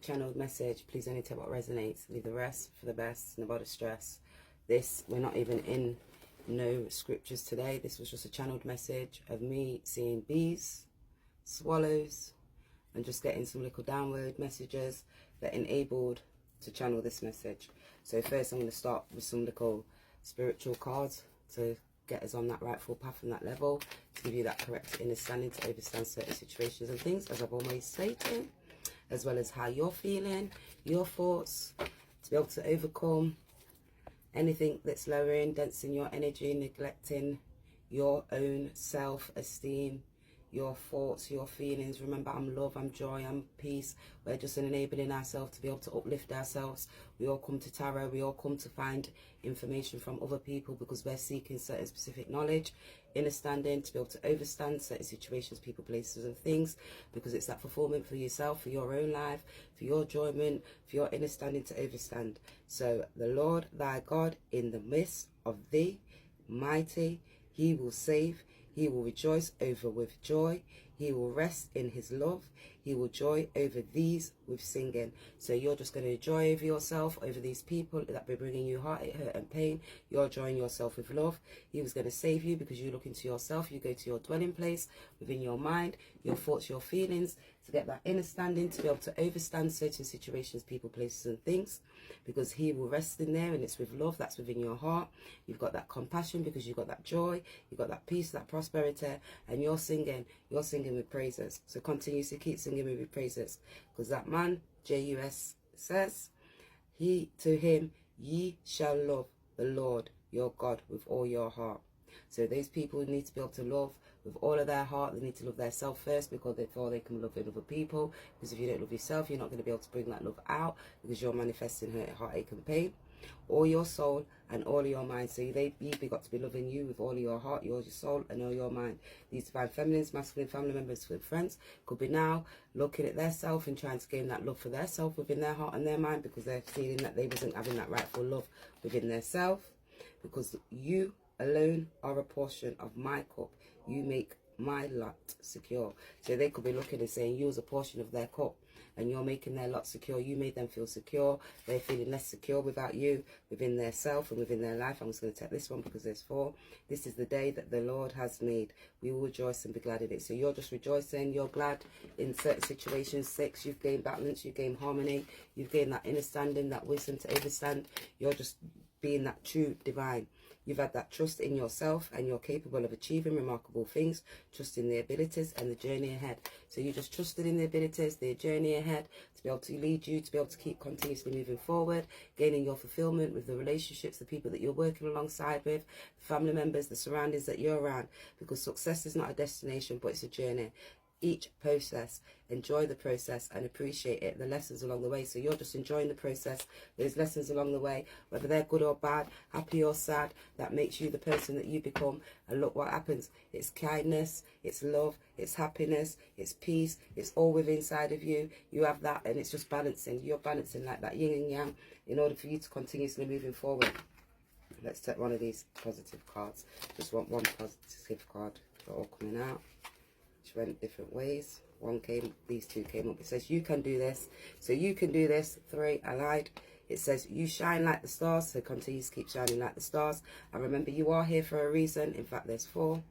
Channeled message. Please only take what resonates. Leave the rest for the best. No bother stress. This, we're not even in no scriptures today. This was just a channeled message of me seeing bees, swallows, and just getting some little downward messages that enabled to channel this message. So first I'm going to start with some little spiritual cards to get us on that rightful path and that level, to give you that correct understanding to overstand certain situations and things, as I've always stated, as well as how you're feeling, your thoughts, to be able to overcome anything that's lowering, densing your energy, neglecting your own self-esteem, your thoughts, your feelings. Remember, I'm love, I'm joy, I'm peace. We're just enabling ourselves to be able to uplift ourselves. We all come to tarot, we all come to find information from other people because we're seeking certain specific knowledge, understanding, to be able to overstand certain situations, people, places and things, because it's that fulfillment for yourself, for your own life, for your enjoyment, for your understanding to overstand. So the Lord thy God in the midst of thee, mighty, he will save. He will rejoice over with joy. He will rest in his love. He will joy over these with singing. So you're just going to joy over yourself, over these people that be bringing you heartache, hurt and pain. You're joying yourself with love. He was going to save you because you look into yourself. You go to your dwelling place within your mind, your thoughts, your feelings, to get that understanding, to be able to overstand certain situations, people, places and things, because he will rest in there, and it's with love that's within your heart. You've got that compassion because you've got that joy, you've got that peace, that prosperity, and you're singing with praises. So continue to keep singing with praises, because that man, J-U-S, says, to him ye shall love the Lord your God with all your heart. So those people need to be able to love with all of their heart. They need to love their self first, because before they can love other people. Because if you don't love yourself, you're not going to be able to bring that love out, because you're manifesting heartache and pain. All your soul and all your mind. So you've got to be loving you with all of your heart, your soul and all your mind. These divine feminines, masculine family members, with friends, could be now looking at their self and trying to gain that love for their self within their heart and their mind, because they're feeling that they wasn't having that rightful love within their self. Because you alone are a portion of my cup. You make my lot secure. So they could be looking and saying you as a portion of their cup, and you're making their lot secure. You made them feel secure. They're feeling less secure without you, within their self and within their life. I'm just going to take this one because there's 4. This is the day that the Lord has made. We will rejoice and be glad in it. So you're just rejoicing. You're glad in certain situations. 6, you've gained balance. You've gained harmony. You've gained that understanding, that wisdom to understand. You're just being that true divine. You've had that trust in yourself, and you're capable of achieving remarkable things, trusting the abilities and the journey ahead. So you just trusted in the abilities, the journey ahead, to be able to lead you, to be able to keep continuously moving forward, gaining your fulfillment with the relationships, the people that you're working alongside with, the family members, the surroundings that you're around. Because success is not a destination, but it's a journey. Each process, enjoy the process and appreciate it, the lessons along the way. So you're just enjoying the process, those lessons along the way, whether they're good or bad, happy or sad. That makes you the person that you become. And look what happens. It's kindness, it's love, it's happiness, it's peace. It's all within inside of you. You have that, and it's just balancing. You're balancing like that yin and yang in order for you to continuously moving forward. Let's take one of these positive cards. Just want one positive card. They're all coming out. Went different ways. One came, these 2 came up. It says you can do this. So you can do this. 3, I lied. It says you shine like the stars. So continue to keep shining like the stars. And remember, you are here for a reason. In fact, there's 4.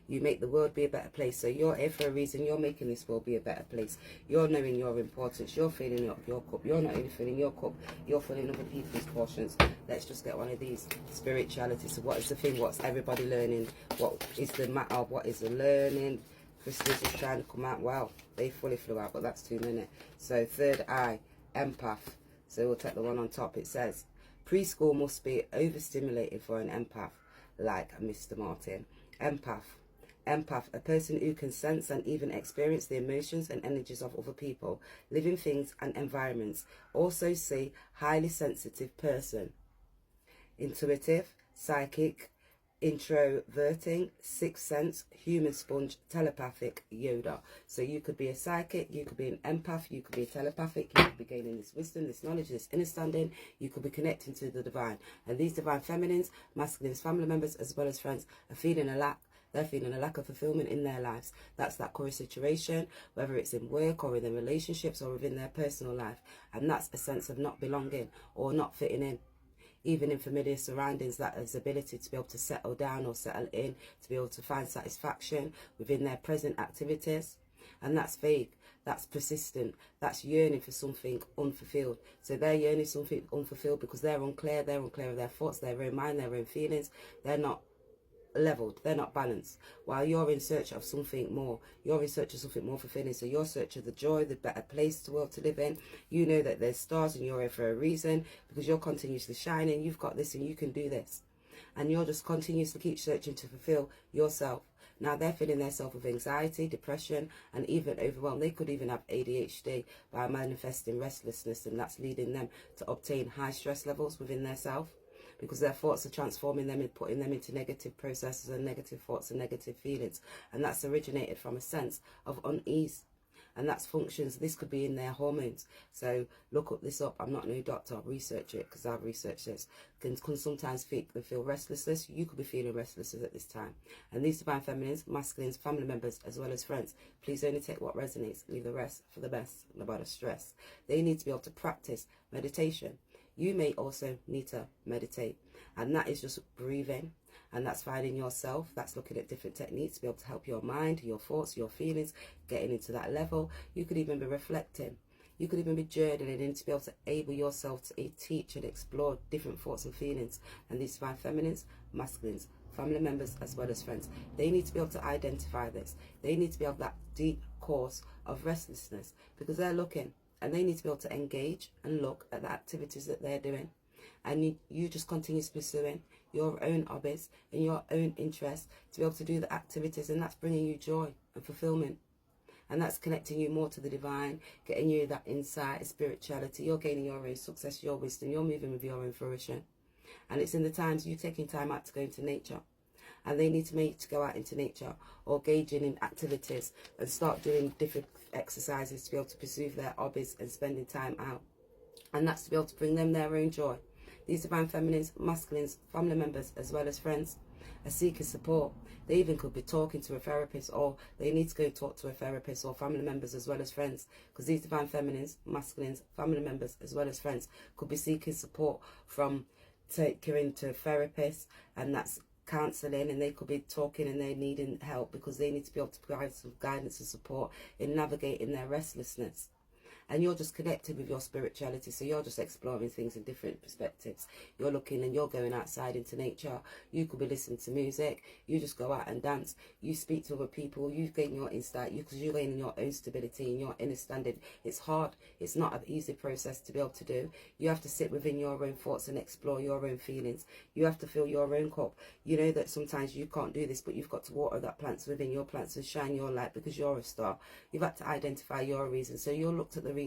You make the world be a better place. So you're here for a reason. You're making this world be a better place. You're knowing your importance. You're filling up your cup. You're not only filling your cup, you're filling other people's portions. Let's just get one of these. Spirituality. So what is the thing? What's everybody learning? What is the matter? What is the learning? Crystals is trying to come out. Well, they fully flew out, but that's too many. So 3rd eye, empath. So we'll take the one on top. It says preschool must be overstimulated for an empath, like Mr. Martin. Empath, a person who can sense and even experience the emotions and energies of other people, living things and environments. Also see highly sensitive person. Intuitive, psychic, introverting, sixth sense, human sponge, telepathic, Yoda. So you could be a psychic, you could be an empath, you could be a telepathic, you could be gaining this wisdom, this knowledge, this understanding, you could be connecting to the divine. And these divine feminines, masculines, family members, as well as friends, are feeling a lack They're feeling a lack of fulfillment in their lives. That's that current situation, whether it's in work or in their relationships or within their personal life. And that's a sense of not belonging or not fitting in. Even in familiar surroundings, that is ability to be able to settle down or settle in, to be able to find satisfaction within their present activities. And that's vague, that's persistent, that's yearning for something unfulfilled. So they're yearning something unfulfilled because they're unclear of their thoughts, their own mind, their own feelings. They're not leveled, they're not balanced, while you're in search of something more. You're in search of something more fulfilling. So you're in search of the joy, the better place to world to live in. You know that there's stars and you're here for a reason, because you're continuously shining. You've got this and you can do this, and you're just continuously keep searching to fulfill yourself. Now they're filling themselves with anxiety, depression, and even overwhelm. They could even have ADHD by manifesting restlessness, and that's leading them to obtain high stress levels within their self, because their thoughts are transforming them and putting them into negative processes and negative thoughts and negative feelings. And that's originated from a sense of unease. And that's functions, this could be in their hormones. So look this up. I'm not no doctor, research it, because I've researched this. Can sometimes feel restlessness. You could be feeling restless at this time. And these divine feminines, masculines, family members, as well as friends, please only take what resonates, leave the rest for the best, and about the stress. They need to be able to practice meditation. You may also need to meditate, and that is just breathing, and that's finding yourself. That's looking at different techniques to be able to help your mind, your thoughts, your feelings, getting into that level. You could even be reflecting. You could even be journaling and to be able to able yourself to teach and explore different thoughts and feelings. And these divine feminines, masculines, family members, as well as friends, they need to be able to identify this. They need to be able that deep cause of restlessness, because they're looking. And they need to be able to engage and look at the activities that they're doing. And you just continue pursuing your own hobbies and your own interests to be able to do the activities. And that's bringing you joy and fulfillment. And that's connecting you more to the divine, getting you that insight, spirituality. You're gaining your own success, your wisdom. You're moving with your own fruition. And it's in the times you taking time out to go into nature. And they need to go out into nature or engaging in activities and start doing different exercises to be able to pursue their hobbies and spending time out. And that's to be able to bring them their own joy. These divine feminines, masculines, family members, as well as friends, are seeking support. They even could be talking to a therapist, or they need to go talk to a therapist, or family members as well as friends, because these divine feminines, masculines, family members, as well as friends, could be seeking support from taking to therapists, and that's counselling, and they could be talking and they're needing help because they need to be able to provide some guidance and support in navigating their restlessness. And you're just connected with your spirituality, so you're just exploring things in different perspectives. You're looking and you're going outside into nature. You could be listening to music. You just go out and dance. You speak to other people. You gain your insight, because you're gaining your own stability and your inner standing. It's hard. It's not an easy process to be able to do. You have to sit within your own thoughts and explore your own feelings. You have to fill your own cup. You know that sometimes you can't do this, but you've got to water that plants within your plants and shine your light, because you're a star. You've had to identify your reasons. So you looked at the reasons.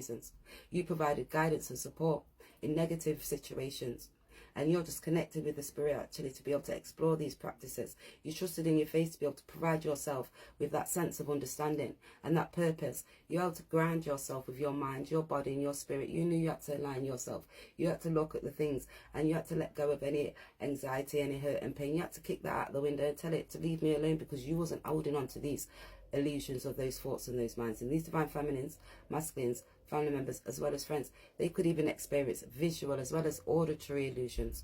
You provided guidance and support in negative situations, and you're just connected with the spirit actually to be able to explore these practices. You trusted in your faith to be able to provide yourself with that sense of understanding and that purpose. You had to ground yourself with your mind, your body and your spirit. You knew you had to align yourself. You had to look at the things, and you had to let go of any anxiety, any hurt and pain. You had to kick that out the window and tell it to leave me alone, because you wasn't holding on to these illusions of those thoughts and those minds. And these divine feminines, masculines, family members, as well as friends, they could even experience visual as well as auditory illusions.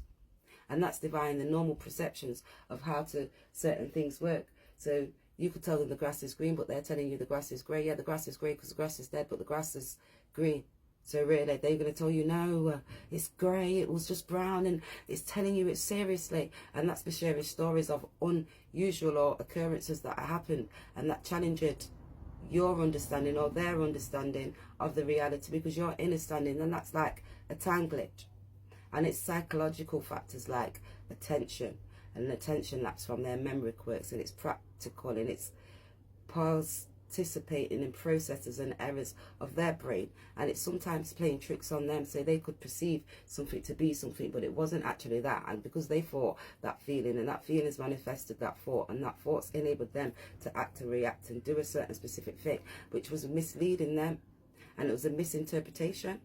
And that's divine, the normal perceptions of how to certain things work. So you could tell them the grass is green, but they're telling you the grass is grey. Yeah, the grass is grey because the grass is dead, but the grass is green. So really, they're going to tell you, no, it's grey, it was just brown, and it's telling you it seriously. And that's for sharing stories of unusual or occurrences that happened and that challenged your understanding or their understanding of the reality, because your understanding, and that's like a time glitch. And it's psychological factors like attention, and attention lapse from their memory quirks, and it's practical, and it's participating in processes and errors of their brain, and it's sometimes playing tricks on them, so they could perceive something to be something, but it wasn't actually that. And because they thought that feeling, and that feeling has manifested that thought, and that thought's enabled them to act and react and do a certain specific thing, which was misleading them, and it was a misinterpretation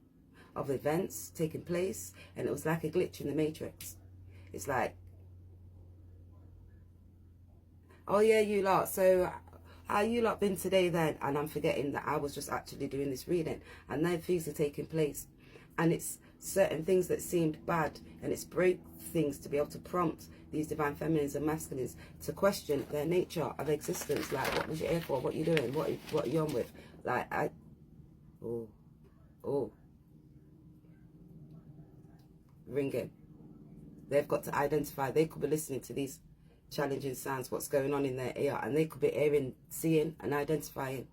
of events taking place, and it was like a glitch in the matrix. It's like Oh yeah, you lot. So how you lot been today then? And I'm forgetting that I was just actually doing this reading, and then things are taking place, and it's certain things that seemed bad, and it's break things to be able to prompt these divine feminines and masculines to question their nature of existence. Like, what was you here for? What you doing? What are you on with? Like, oh, ringing. They've got to identify. They could be listening to these challenging sounds, what's going on in their ear, and they could be hearing, seeing and identifying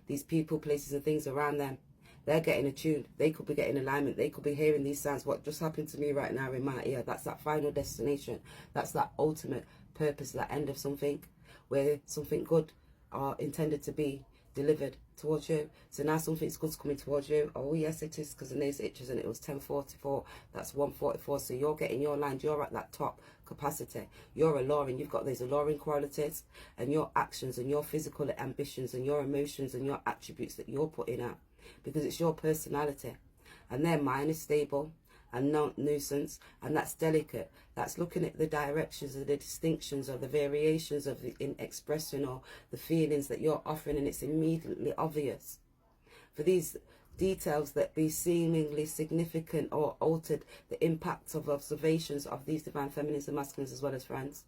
these people, places and things around them. They're getting attuned. They could be getting alignment. They could be hearing these sounds. What just happened to me right now in my ear, that's that final destination. That's that ultimate purpose, that end of something, where something good are intended to be delivered towards you. So now something's good's coming towards you. Oh yes, it is, because the nose itches, and it was 10:44. That's 1:44. So you're getting your line. You're at that top capacity. You're alluring. You've got those alluring qualities, and your actions and your physical ambitions and your emotions and your attributes that you're putting out, because it's your personality, and their mind is stable and not nuisance, and that's delicate. That's looking at the directions or the distinctions or the variations of the in expression or the feelings that you're offering, and it's immediately obvious. For these details that be seemingly significant or altered the impact of observations of these divine feminines and masculines as well as friends.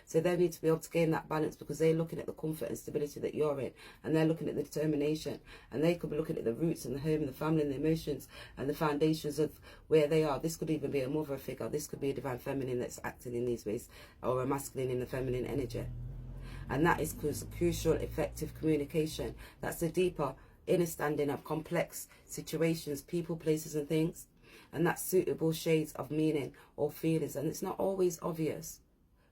So they need to be able to gain that balance, because they're looking at the comfort and stability that you're in, and they're looking at the determination, and they could be looking at the roots and the home and the family and the emotions and the foundations of where they are. This could even be a mother figure. This could be a divine feminine that's acting in these ways, or a masculine in the feminine energy. And that is crucial, effective communication. That's the deeper understanding of complex situations, people, places and things, and that's suitable shades of meaning or feelings. And it's not always obvious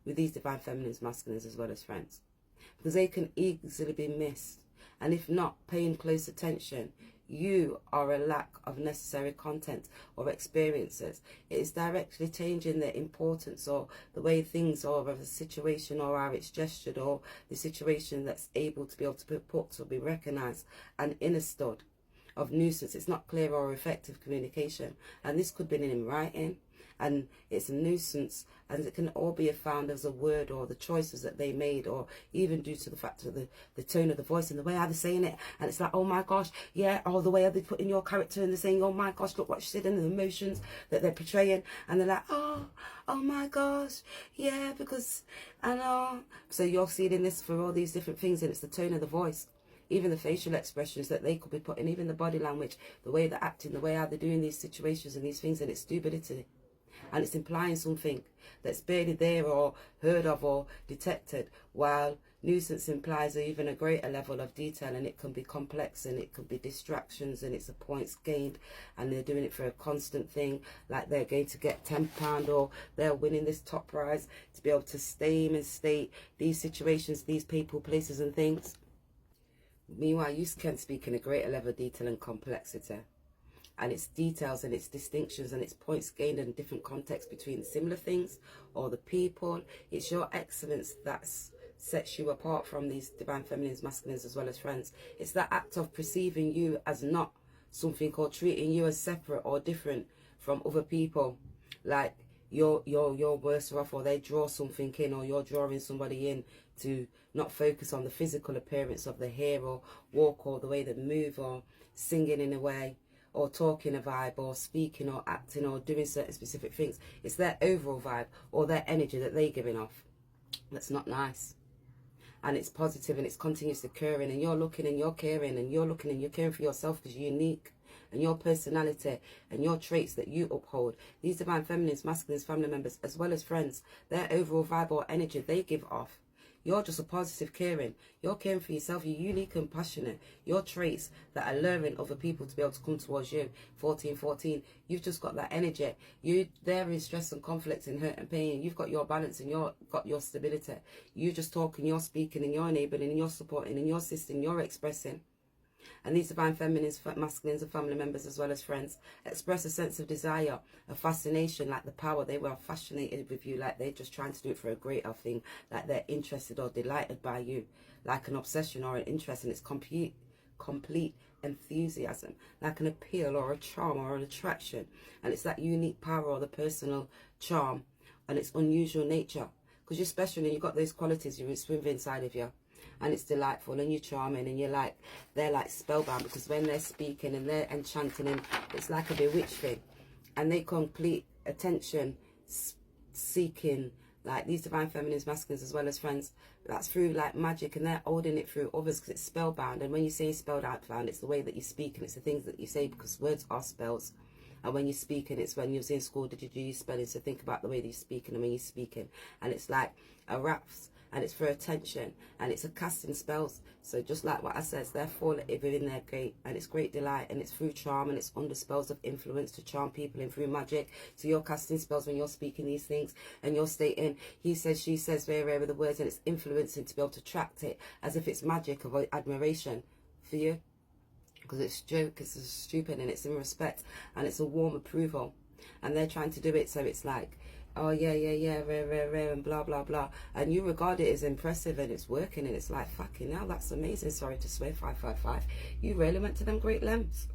with these divine feminines, masculines as well as friends, because they can easily be missed. And if not paying close attention, you are a lack of necessary content or experiences. It is directly changing the importance or the way things are of a situation, or how it's gestured, or the situation that's able to be able to be put or be recognized and understood of nuisance. It's not clear or effective communication, and this could be in writing, and it's a nuisance, and it can all be found as a word or the choices that they made, or even due to the fact of the tone of the voice and the way how they're saying it. And it's like, oh my gosh, yeah, or the way how they put in your character, and they're saying, oh my gosh, look what she said, and the emotions that they're portraying, and they're like, oh my gosh, yeah, because I know. So you're seeing this for all these different things, and it's the tone of the voice, even the facial expressions that they could be putting, even the body language, the way they're acting, the way how they're doing these situations and these things, and it's stupidity. And it's implying something that's barely there or heard of or detected, while nuisance implies even a greater level of detail, and it can be complex, and it could be distractions, and it's a points gained, and they're doing it for a constant thing, like they're going to get £10, or they're winning this top prize to be able to stay and state these situations, these people, places and things. Meanwhile, you can speak in a greater level of detail and complexity, and its details and its distinctions and its points gained in different contexts between similar things or the people. It's your excellence that sets you apart from these divine feminines, masculines as well as friends. It's that act of perceiving you as not something, or treating you as separate or different from other people, like you're worse off, or they draw something in, or you're drawing somebody in, to not focus on the physical appearance of the hair or walk or the way they move or singing in a way, or talking a vibe, or speaking or acting or doing certain specific things. It's their overall vibe or their energy that they're giving off that's not nice. And it's positive, and it's continuously occurring, and you're looking and you're caring, and you're looking and you're caring for yourself, because you're unique, and your personality and your traits that you uphold. These divine feminines, masculines, family members as well as friends, their overall vibe or energy they give off. You're just a positive caring. You're caring for yourself. You're unique and passionate. Your traits that are luring other people to be able to come towards you. 1414. You've just got that energy. They're in stress and conflict and hurt and pain. You've got your balance, and you've got your stability. You just talking, you're speaking, and you're enabling, and you're supporting, and you're assisting, you're expressing. And these divine feminines, masculines and family members as well as friends express a sense of desire, a fascination, like the power. They were fascinated with you, like they're just trying to do it for a greater thing, like they're interested or delighted by you, like an obsession or an interest, and it's complete enthusiasm, like an appeal or a charm or an attraction. And it's that unique power or the personal charm and its unusual nature because you're special and you've got those qualities you swim inside of you, and it's delightful, and you're charming, and you're like, they're like spellbound, because when they're speaking and they're enchanting, and it's like a bewitched thing, and they complete attention seeking, like these divine feminines, masculines, as well as friends, that's through like magic, and they're holding it through others because it's spellbound. And when you say spelled out, it's the way that you speak, and it's the things that you say, because words are spells. And when you're speaking, it's when you was in school, did you use spelling? So think about the way that you're speaking and when you're speaking. And it's like a raps, and it's for attention, and it's a casting spells. So just like what I said, they're falling within their great, and it's great delight, and it's through charm, and it's under spells of influence to charm people, and through magic. So you're casting spells when you're speaking these things, and you're stating, he says, she says, very rare with the words, and it's influencing to be able to attract it as if it's magic of admiration for you. Because it's joke, it's stupid, and it's in respect, and it's a warm approval, and they're trying to do it so it's like, oh yeah, rare, and blah blah blah, and you regard it as impressive, and it's working, and it's like, fucking hell, that's amazing. Sorry to swear, 555. You really went to them great lengths.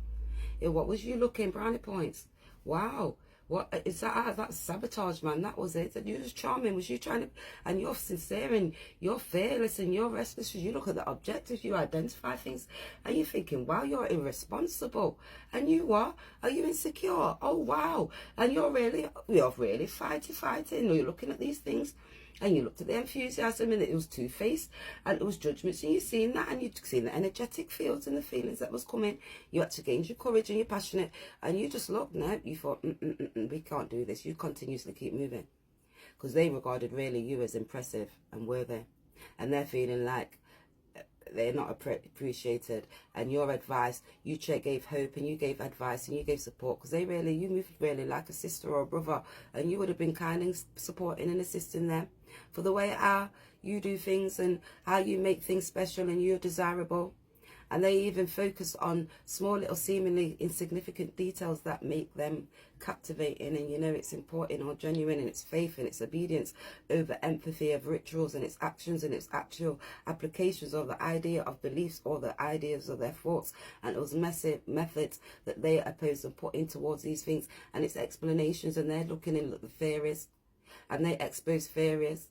Yeah, what was you looking? Brownie points. Wow. What is that? That's sabotage, man. That was it. And you was charming. Was you trying to? And you're sincere, and you're fearless, and you're restless. You look at the objectives, you identify things, and you're thinking, wow, you're irresponsible. And you are. Are you insecure? Oh wow. And you're really fighting. You're looking at these things, and you looked at the enthusiasm, and it was two-faced, and it was judgments, and you've seen that, and you've seen the energetic fields and the feelings that was coming. You had to gain your courage, and you're passionate, and you just looked, no, you thought, we can't do this. You continuously keep moving, because they regarded really you as impressive and worthy, and they're feeling like they're not appreciated. And your advice, you gave hope, and you gave advice, and you gave support, because you moved really like a sister or a brother, and you would have been kind and supporting and assisting them for the way how you do things and how you make things special and you're desirable. And they even focus on small little seemingly insignificant details that make them captivating, and you know it's important or genuine, and it's faith and it's obedience over empathy of rituals and its actions and its actual applications of the idea of beliefs or the ideas of their thoughts. And it was methods that they opposed and put in towards these things, and its explanations, and they're looking in at the theories, and they expose theories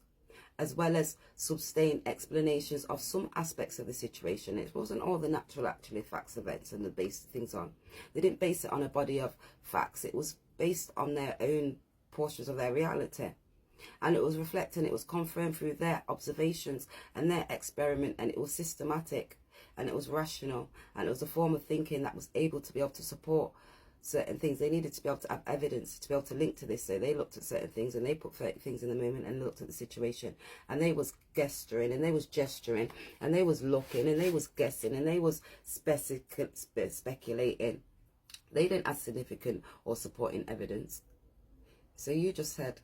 as well as sustained explanations of some aspects of the situation. It wasn't all the natural, actually, facts, events, and the base things on. They didn't base it on a body of facts. It was based on their own portions of their reality. And it was reflecting, it was confirmed through their observations and their experiment, and it was systematic, and it was rational, and it was a form of thinking that was able to be able to support certain things. They needed to be able to have evidence to be able to link to this, so they looked at certain things, and they put certain things in the moment and looked at the situation, and they was gesturing, and they was gesturing, and they was looking, and they was guessing, and they was speculating. They didn't have significant or supporting evidence. So you just said,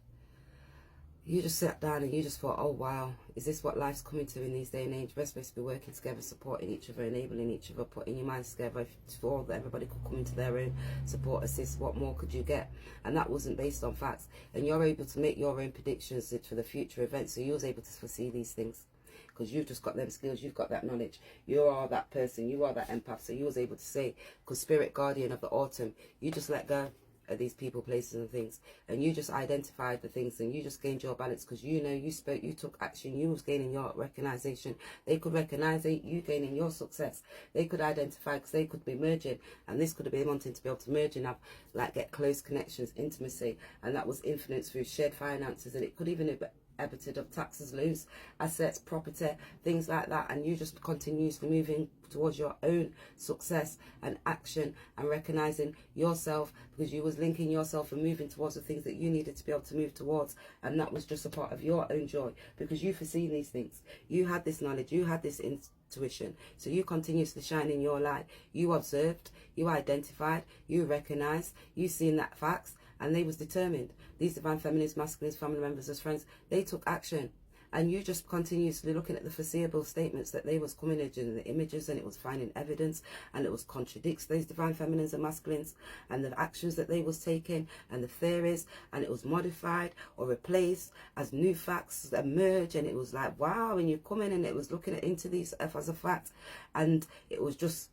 you just sat down and you just thought, oh wow, is this what life's coming to in these day and age? We're supposed to be working together, supporting each other, enabling each other, putting your minds together for that everybody could come into their own support, assist. What more could you get? And that wasn't based on facts. And you're able to make your own predictions for the future events. So you was able to foresee these things, because you've just got them skills, you've got that knowledge, you are that person, you are that empath. So you was able to say, because spirit guardian of the autumn, you just let go of these people, places and things, and you just identified the things, and you just gained your balance, because you know you spoke, you took action, you was gaining your recognition. They could recognize it, you gaining your success. They could identify, because they could be merging, and this could have been wanting to be able to merge and have, like, get close connections, intimacy, and that was influence through shared finances, and it could even have habited of taxes, loose assets, property, things like that. And you just continuously moving towards your own success and action, and recognizing yourself, because you was linking yourself and moving towards the things that you needed to be able to move towards. And that was just a part of your own joy, because you foreseen these things, you had this knowledge, you had this intuition. So you continuously shine in your light. You observed, you identified, you recognized, you seen that facts, and they was determined. These divine feminines, masculines, family members, as friends, they took action. And you just continuously looking at the foreseeable statements that they was coming in the images, and it was finding evidence, and it was contradicts those divine feminines and masculines, and the actions that they was taking, and the theories, and it was modified or replaced as new facts emerge. And it was like, wow, and you come in, and it was looking into these as a fact, and it was just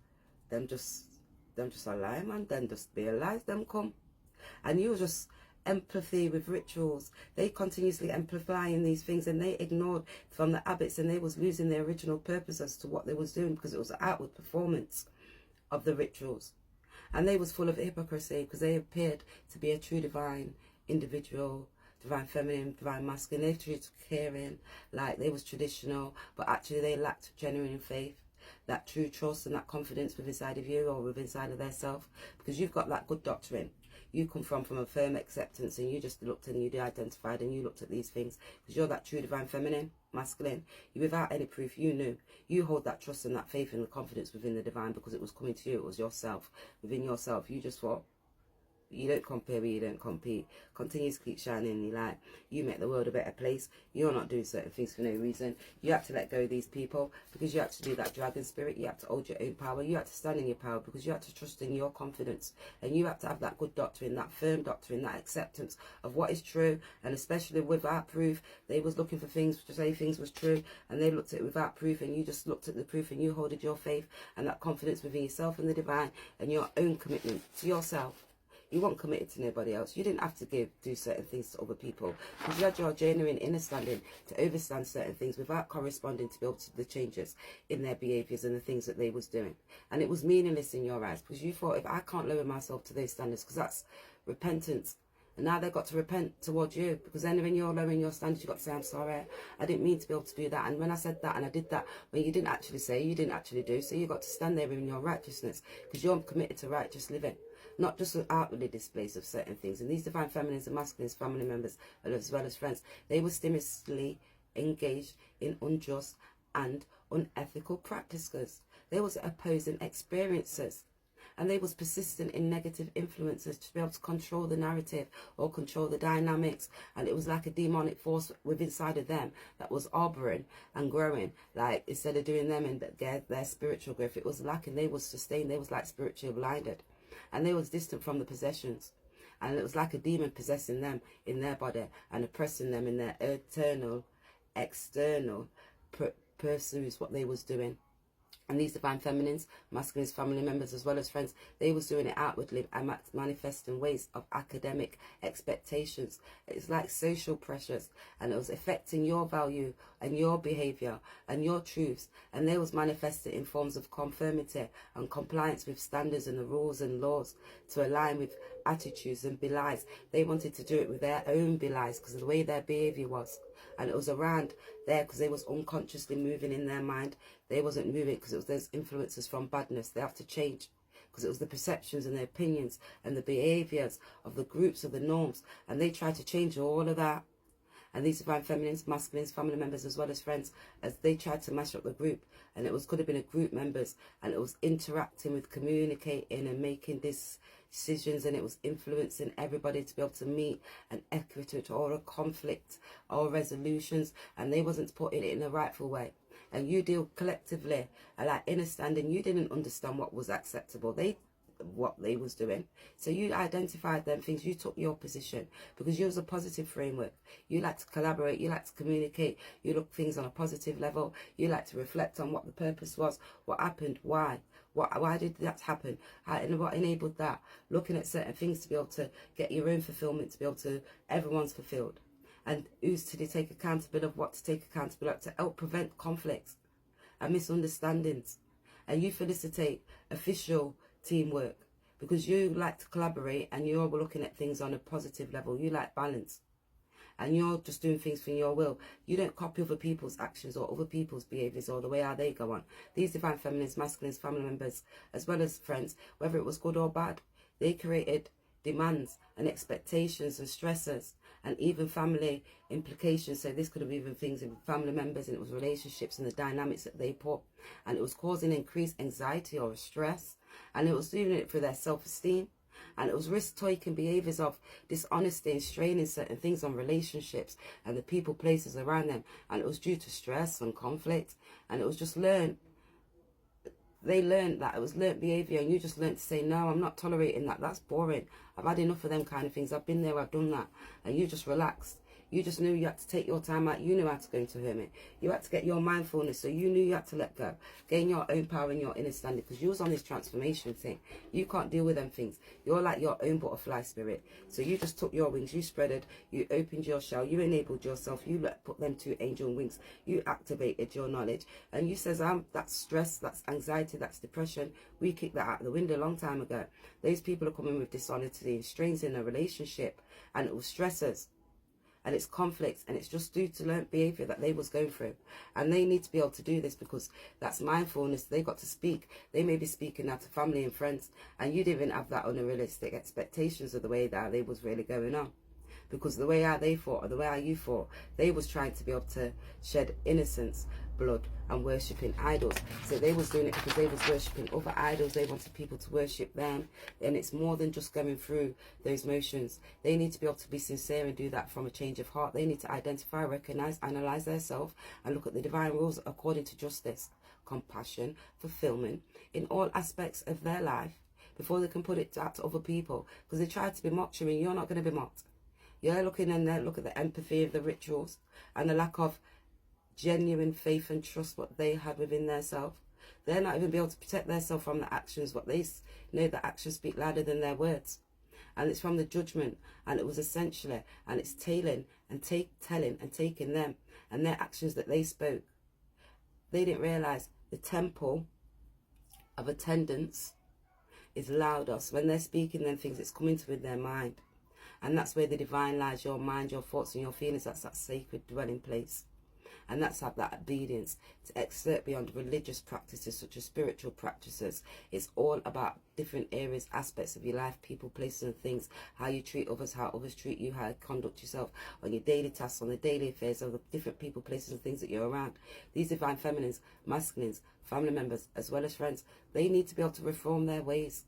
them just a lie, man. Then just realize them come. And you were just empathy with rituals. They continuously amplifying these things, and they ignored from the habits, and they was losing their original purpose as to what they was doing, because it was an outward performance of the rituals. And they was full of hypocrisy, because they appeared to be a true divine individual, divine feminine, divine masculine. They treated caring like they was traditional, but actually they lacked genuine faith, that true trust and that confidence within inside of you or within inside of their self, because you've got that good doctrine. You come from a firm acceptance, and you just looked and you identified and you looked at these things, because you're that true divine feminine, masculine. You, without any proof, you knew. You hold that trust and that faith and the confidence within the divine, because it was coming to you. It was yourself. Within yourself, you just thought, you don't compare with, you don't compete. Continue to keep shining your light. You make the world a better place. You're not doing certain things for no reason. You have to let go of these people, because you have to do that dragon spirit. You have to hold your own power. You have to stand in your power, because you have to trust in your confidence. And you have to have that good doctrine, that firm doctrine, that acceptance of what is true. And especially without proof, they was looking for things to say things was true, and they looked at it without proof, and you just looked at the proof, and you holded your faith and that confidence within yourself and the divine, and your own commitment to yourself. You weren't committed to nobody else. You didn't have to do certain things to other people, because you had your genuine inner standing to overstand certain things without corresponding to be able to do the changes in their behaviours and the things that they was doing. And it was meaningless in your eyes, because you thought, if I can't lower myself to those standards, because that's repentance. And now they've got to repent towards you, because then when you're lowering your standards, you've got to say, I'm sorry, I didn't mean to be able to do that. And when I said that and I did that, when you didn't actually say, you didn't actually do, so you've got to stand there in your righteousness, because you're committed to righteous living. Not just outwardly displays of certain things. And these divine feminines and masculines, family members, as well as friends, they were stimulously engaged in unjust and unethical practices. They was opposing experiences. And they was persistent in negative influences to be able to control the narrative or control the dynamics. And it was like a demonic force within inside of them that was harboring and growing. Like, instead of doing them and their spiritual growth, it was lacking. They was sustained. They was like spiritually blinded. And they was distant from the possessions. And it was like a demon possessing them in their body and oppressing them in their eternal, external pursuits, what they was doing. And these divine feminines, masculines, family members, as well as friends, they was doing it outwardly and manifesting ways of academic expectations. It's like social pressures, and it was affecting your value and your behaviour and your truths. And they was manifested in forms of conformity and compliance with standards and the rules and laws to align with attitudes and belies. They wanted to do it with their own belies, because of the way their behaviour was. And it was around there because they was unconsciously moving in their mind. They wasn't moving because it was those influences from badness. They have to change, because it was the perceptions and the opinions and the behaviours of the groups, of the norms. And they tried to change all of that. And these divine feminines, masculines, family members, as well as friends, as they tried to mash up the group. And it was could have been a group members, and it was interacting with, communicating and making decisions, and it was influencing everybody to be able to meet an equitable or a conflict or resolutions. And they wasn't putting it in a rightful way. And you deal collectively, like inner standing, you didn't understand what was acceptable. What they was doing. So you identified them things, you took your position, because you was a positive framework. You like to collaborate, you like to communicate, you look things on a positive level, you like to reflect on what the purpose was, what happened, why did that happen, and what enabled that, looking at certain things to be able to get your own fulfillment, to be able to, everyone's fulfilled. And who's to take accountability of what to take accountability of, to help prevent conflicts and misunderstandings. And you felicitate official teamwork, because you like to collaborate and you're looking at things on a positive level. You like balance, and you're just doing things for your will. You don't copy other people's actions or other people's behaviours or the way how they go on. These divine feminines, masculines, family members, as well as friends, whether it was good or bad, they created demands and expectations and stresses, and even family implications. So this could have even things in family members, and it was relationships and the dynamics that they put, and it was causing increased anxiety or stress, and it was doing it for their self-esteem. And it was risk-taking behaviours of dishonesty and straining certain things on relationships and the people, places around them. And it was due to stress and conflict. And it was just learned. They learned that. It was learnt behaviour, and you just learnt to say, no, I'm not tolerating that. That's boring. I've had enough of them kind of things. I've been there, I've done that. And you just relaxed. You just knew you had to take your time out. You knew how to go into hermit. You had to get your mindfulness. So you knew you had to let go. Gain your own power and your inner standing. Because you was on this transformation thing. You can't deal with them things. You're like your own butterfly spirit. So you just took your wings. You spreaded. You opened your shell. You enabled yourself. You put them two angel wings. You activated your knowledge. And you says, that's stress. That's anxiety. That's depression. We kicked that out the window a long time ago. Those people are coming with dishonesty and strains in a relationship. And it was stressors. And it's conflicts, and it's just due to learned behavior that they was going through. And they need to be able to do this because that's mindfulness. They got to speak. They may be speaking now to family and friends, and you didn't have that unrealistic expectations of the way that they was really going on. Because the way how they fought or the way how you fought, they was trying to be able to shed innocence, blood, and worshipping idols. So they was doing it because they was worshipping other idols. They wanted people to worship them. And it's more than just going through those motions. They need to be able to be sincere and do that from a change of heart. They need to identify, recognize, analyze themselves, and look at the divine rules according to justice, compassion, fulfillment in all aspects of their life before they can put it out to other people. Because they try to be mocked you, and you're not going to be mocked. You're looking in there, look at the empathy of the rituals and the lack of genuine faith and trust what they had within themselves. They're not even be able to protect themselves from the actions. What they know, the actions speak louder than their words. And it's from the judgment, and it was essentially, and it's telling and telling and taking them and their actions that they spoke. They didn't realize the temple of attendance is louder. So when they're speaking them things, it's coming to with their mind. And that's where the divine lies, your mind, your thoughts and your feelings. That's that sacred dwelling place. And that's have that obedience to exert beyond religious practices such as spiritual practices. It's all about different areas, aspects of your life, people, places and things, how you treat others, how others treat you, how you conduct yourself on your daily tasks, on the daily affairs of the different people, places and things that you're around. These divine feminines, masculines, family members, as well as friends, they need to be able to reform their ways.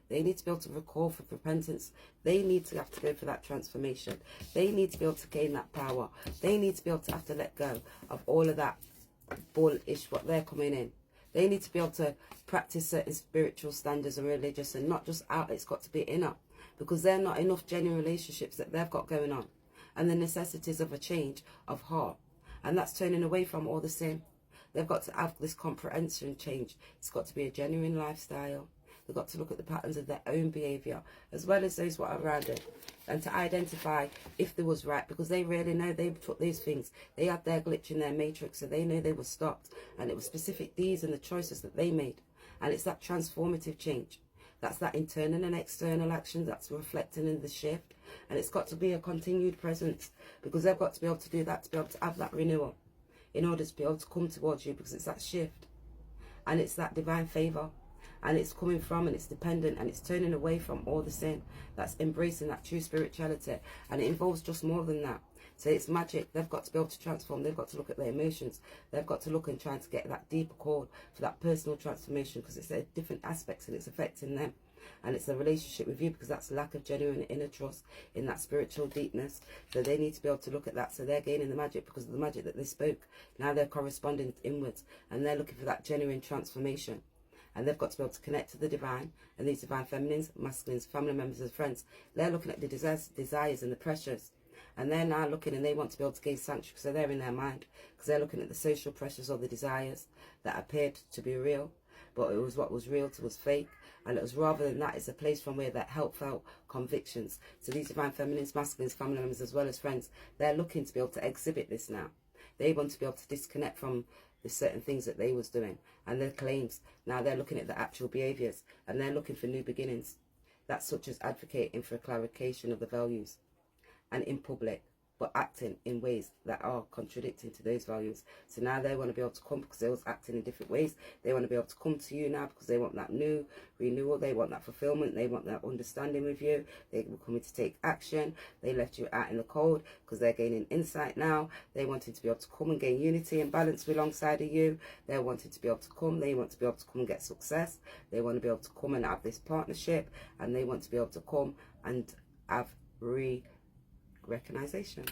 They need to be able to recall for repentance. They need to have to go for that transformation. They need to be able to gain that power. They need to be able to have to let go of all of that bullish, what they're coming in. They need to be able to practice certain spiritual standards and religious, and not just out, it's got to be inner. Because they're not enough genuine relationships that they've got going on. And the necessities of a change of heart. And that's turning away from all the sin. They've got to have this comprehension change. It's got to be a genuine lifestyle. They've got to look at the patterns of their own behaviour, as well as those what are around it, and to identify if they was right, because they really know they took these things. They had their glitch in their matrix, so they know they were stopped, and it was specific deeds and the choices that they made. And it's that transformative change. That's that internal and external action that's reflecting in the shift. And it's got to be a continued presence, because they've got to be able to do that, to be able to have that renewal, in order to be able to come towards you, because it's that shift. And it's that divine favour. And it's coming from, and it's dependent, and it's turning away from all the sin. That's embracing that true spirituality. And it involves just more than that. So it's magic. They've got to be able to transform. They've got to look at their emotions. They've got to look and try to get that deeper call for that personal transformation, because it's at different aspects and it's affecting them. And it's a relationship with you, because that's lack of genuine inner trust in that spiritual deepness. So they need to be able to look at that. So they're gaining the magic because of the magic that they spoke. Now they're corresponding inwards, and they're looking for that genuine transformation. And they've got to be able to connect to the divine. And these divine feminines, masculines, family members and friends, they're looking at the desires and the pressures. And they're now looking, and they want to be able to gain sanctuary, so they're in their mind. Because they're looking at the social pressures or the desires that appeared to be real. But it was what was real to was fake. And it was rather than that, it's a place from where that help felt convictions. So these divine feminines, masculines, family members as well as friends, they're looking to be able to exhibit this now. They want to be able to disconnect from the certain things that they was doing and their claims. Now they're looking at the actual behaviours, and they're looking for new beginnings. That's such as advocating for a clarification of the values, and in public, but acting in ways that are contradicting to those values. So now they want to be able to come, because they was acting in different ways. They want to be able to come to you now because they want that new renewal. They want that fulfillment. They want that understanding with you. They're coming to take action. They left you out in the cold because they're gaining insight now. They wanted to be able to come and gain unity and balance alongside of you. They're wanting to be able to come. They want to be able to come and get success. They want to be able to come and have this partnership, and they want to be able to come and have recognition.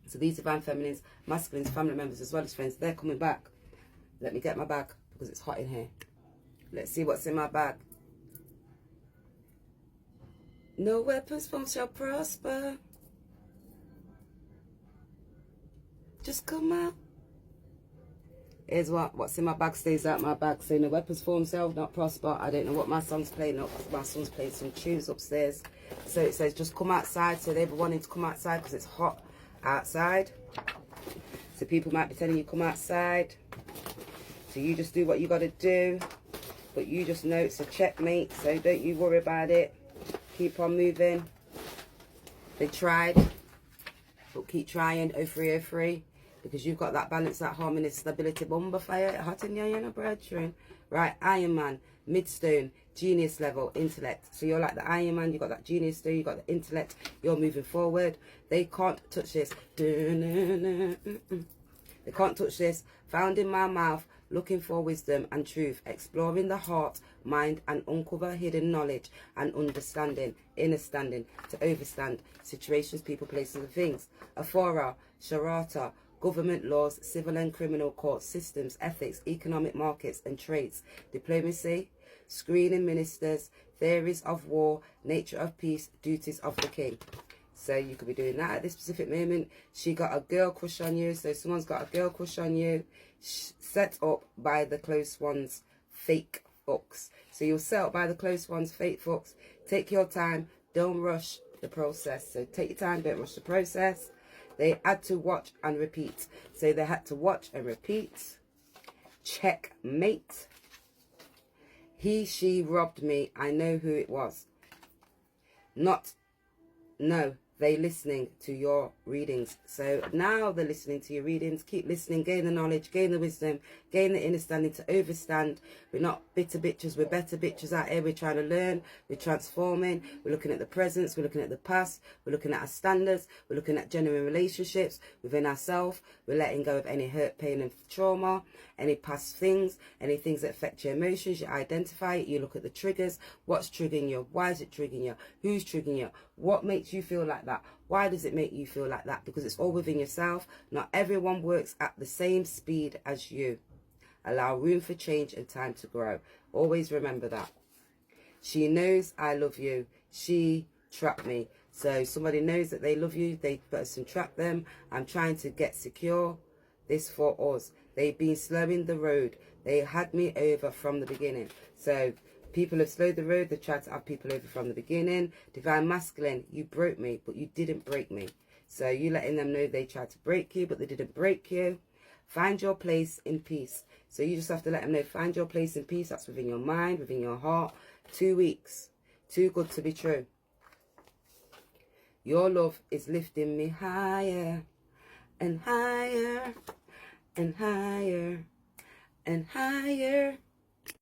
So these divine feminines, masculines, family members as well as friends, they're coming back. Let me get my bag because it's hot in here. Let's see what's in my bag. No weapons formed shall prosper. just come out. Here's what's in my bag stays out my bag. So no weapons form themselves, not prosper. I don't know what my son's playing. Not my son's playing some tunes upstairs. So it says just come outside. So they were wanting to come outside because it's hot outside. So people might be telling you come outside. So you just do what you got to do. But you just know it's a checkmate. So don't you worry about it. Keep on moving. They tried. But keep trying. 0303. Because you've got that balance, that harmony, stability, bomba fire, hot in your brethren. Right, Iron Man, midstone, genius level, intellect. So you're like the Iron Man, you've got that genius stone, you've got the intellect, you're moving forward. They can't touch this. They can't touch this. Found in my mouth, looking for wisdom and truth, exploring the heart, mind, and uncover hidden knowledge and understanding, inner standing, to overstand situations, people, places, and things. Aphora, Sharata, government laws, civil and criminal court systems, ethics, economic markets and trades, diplomacy, screening ministers, theories of war, nature of peace, duties of the king. So you could be doing that at this specific moment. She got a girl crush on you. So someone's got a girl crush on you, set up by the close ones, fake fucks. So you're set up by the close ones, fake fucks. Take your time. Don't rush the process. So take your time. Don't rush the process. They had to watch and repeat. So they had to watch and repeat. Checkmate. He, she robbed me. I know who it was. Not, no, they listening to your readings. So now they're listening to your readings. Keep listening. Gain the knowledge. Gain the wisdom. Gain the understanding to overstand. We're not bitter bitches. We're better bitches out here. We're trying to learn. We're transforming. We're looking at the present. We're looking at the past. We're looking at our standards. We're looking at genuine relationships within ourselves. We're letting go of any hurt, pain and trauma. Any past things. Any things that affect your emotions. You identify it. You look at the triggers. What's triggering you? Why is it triggering you? Who's triggering you? What makes you feel like that? Why does it make you feel like that? Because it's all within yourself. Not everyone works at the same speed as you. Allow room for change and time to grow. Always remember that. She knows I love you. She trapped me. So somebody knows that they love you. They person trap them. I'm trying to get secure. This for us. They've been slowing the road. They had me over from the beginning. So people have slowed the road. They've tried to have people over from the beginning. Divine masculine, you broke me, but you didn't break me. So you letting them know they tried to break you, but they didn't break you. Find your place in peace. So you just have to let them know, find your place in peace. That's within your mind, within your heart. 2 weeks. Too good to be true. Your love is lifting me higher and higher and higher and higher